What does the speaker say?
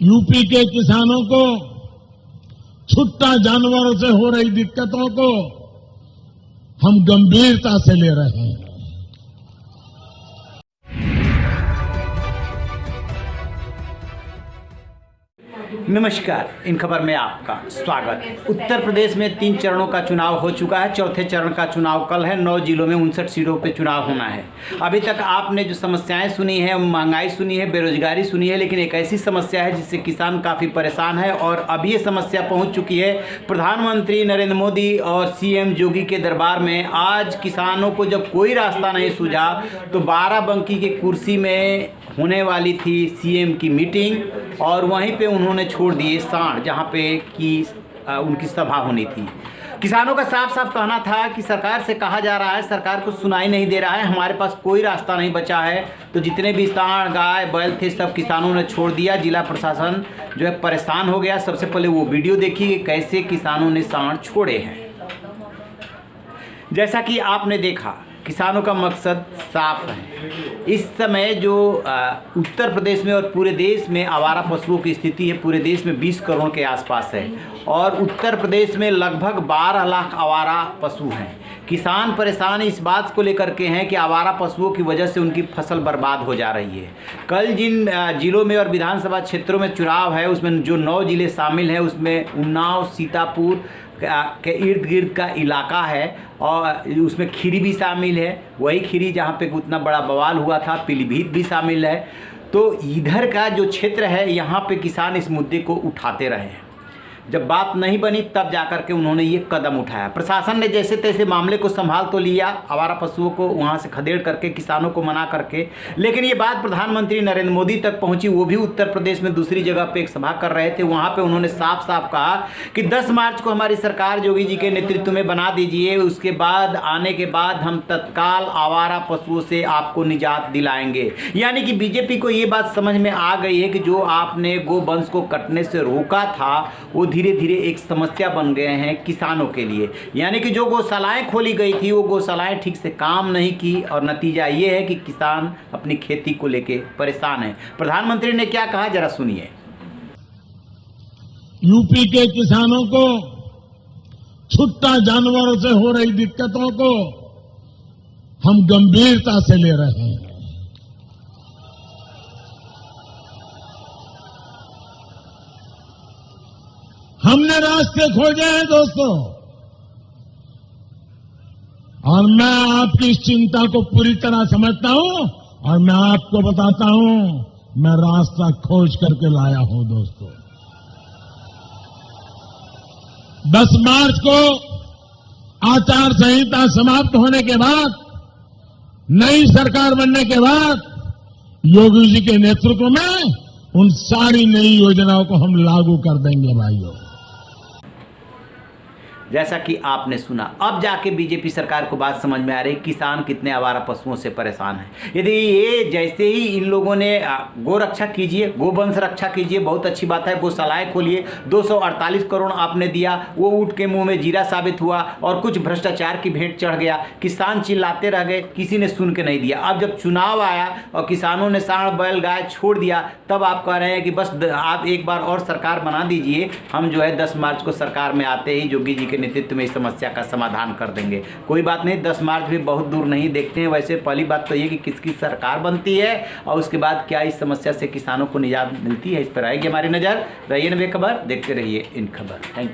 UP के किसानों को छुट्टा जानवरों से हो रही दिक्कतों को हम गंभीरता से ले रहे हैं। नमस्कार, इन खबर में आपका स्वागत। उत्तर प्रदेश में 3 चरणों का चुनाव हो चुका है। चौथे चरण का चुनाव कल है। 9 जिलों में 59 सीटों पे चुनाव होना है। अभी तक आपने जो समस्याएं सुनी है, महंगाई सुनी है, बेरोजगारी सुनी है, लेकिन एक ऐसी समस्या है जिससे किसान काफ़ी परेशान है और अभी ये समस्या पहुंच चुकी है प्रधानमंत्री नरेंद्र मोदी और सीएम योगी के दरबार में। आज किसानों को जब कोई रास्ता नहीं सूझा तो बाराबंकी की कुर्सी में होने वाली थी सीएम की मीटिंग और वहीं पे उन्होंने छोड़ दिए सांड, जहां पे कि उनकी सभा होनी थी। किसानों का साफ साफ कहना था कि सरकार से कहा जा रहा है, सरकार को सुनाई नहीं दे रहा है, हमारे पास कोई रास्ता नहीं बचा है। तो जितने भी सांड, गाय, बैल थे सब किसानों ने छोड़ दिया। जिला प्रशासन जो है परेशान हो गया। सबसे पहले वो वीडियो देखिए कैसे किसानों ने सांड छोड़े हैं। जैसा कि आपने देखा, किसानों का मकसद साफ है। इस समय जो उत्तर प्रदेश में और पूरे देश में आवारा पशुओं की स्थिति है, पूरे देश में 20 करोड़ के आसपास है और उत्तर प्रदेश में लगभग 12 लाख आवारा पशु हैं। किसान परेशान इस बात को लेकर के हैं कि आवारा पशुओं की वजह से उनकी फसल बर्बाद हो जा रही है। कल जिन जिलों में और विधानसभा क्षेत्रों में चुनाव है, उसमें जो 9 जिले शामिल हैं, उसमें उन्नाव, सीतापुर के इर्द गिर्द का इलाका है और उसमें खीरी भी शामिल है। वही खीरी जहाँ पे उतना बड़ा बवाल हुआ था, पीलीभीत भी शामिल है। तो इधर का जो क्षेत्र है, यहाँ पे किसान इस मुद्दे को उठाते रहे हैं। जब बात नहीं बनी तब जाकर के उन्होंने ये कदम उठाया। प्रशासन ने जैसे तैसे मामले को संभाल तो लिया, आवारा पशुओं को वहाँ से खदेड़ करके, किसानों को मना करके, लेकिन ये बात प्रधानमंत्री नरेंद्र मोदी तक पहुँची। वो भी उत्तर प्रदेश में दूसरी जगह पे एक सभा कर रहे थे। वहाँ पे उन्होंने साफ साफ कहा कि 10 मार्च को हमारी सरकार योगी जी के नेतृत्व में बना दीजिए, उसके बाद आने के बाद हम तत्काल आवारा पशुओं से आपको निजात दिलाएंगे। यानी कि बीजेपी को ये बात समझ में आ गई है कि जो आपने गोवंश को कटने से रोका था, वो धीरे धीरे एक समस्या बन गए हैं किसानों के लिए। यानी कि जो गौशालाएं खोली गई थी, वो गौशालाएं ठीक से काम नहीं की और नतीजा ये है कि किसान अपनी खेती को लेके परेशान है। प्रधानमंत्री ने क्या कहा, जरा सुनिए। यूपी के किसानों को छुट्टा जानवरों से हो रही दिक्कतों को हम गंभीरता से ले रहे हैं। हमने रास्ते खोजे हैं दोस्तों, और मैं आपकी इस चिंता को पूरी तरह समझता हूं और मैं आपको बताता हूं, मैं रास्ता खोज करके लाया हूं दोस्तों। 10 मार्च को आचार संहिता समाप्त होने के बाद, नई सरकार बनने के बाद, योगी जी के नेतृत्व में उन सारी नई योजनाओं को हम लागू कर देंगे भाइयों। जैसा कि आपने सुना, अब जाके बीजेपी सरकार को बात समझ में आ रही किसान कितने आवारा पशुओं से परेशान हैं। यदि ये जैसे ही इन लोगों ने गो रक्षा कीजिए, गोवंश रक्षा कीजिए, बहुत अच्छी बात है, गौशालाएं खोलिए, 248 करोड़ आपने दिया, वो ऊँट के मुंह में जीरा साबित हुआ और कुछ भ्रष्टाचार की भेंट चढ़ गया। किसान चिल्लाते रह गए, किसी ने सुन के नहीं दिया। अब जब चुनाव आया और किसानों ने सांड, बैल, गाय छोड़ दिया, तब आप कह रहे हैं कि बस आप एक बार और सरकार बना दीजिए, हम जो है 10 मार्च को सरकार में आते ही योगी जी के नेतृत्व में इस समस्या का समाधान कर देंगे। कोई बात नहीं, 10 मार्च भी बहुत दूर नहीं, देखते हैं। वैसे पहली बात तो ये कि किसकी सरकार बनती है और उसके बाद क्या इस समस्या से किसानों को निजात मिलती है, इस पर आएगी हमारी नजर। रहिए बेखबर, देखते रहिए इन खबर। Thank you.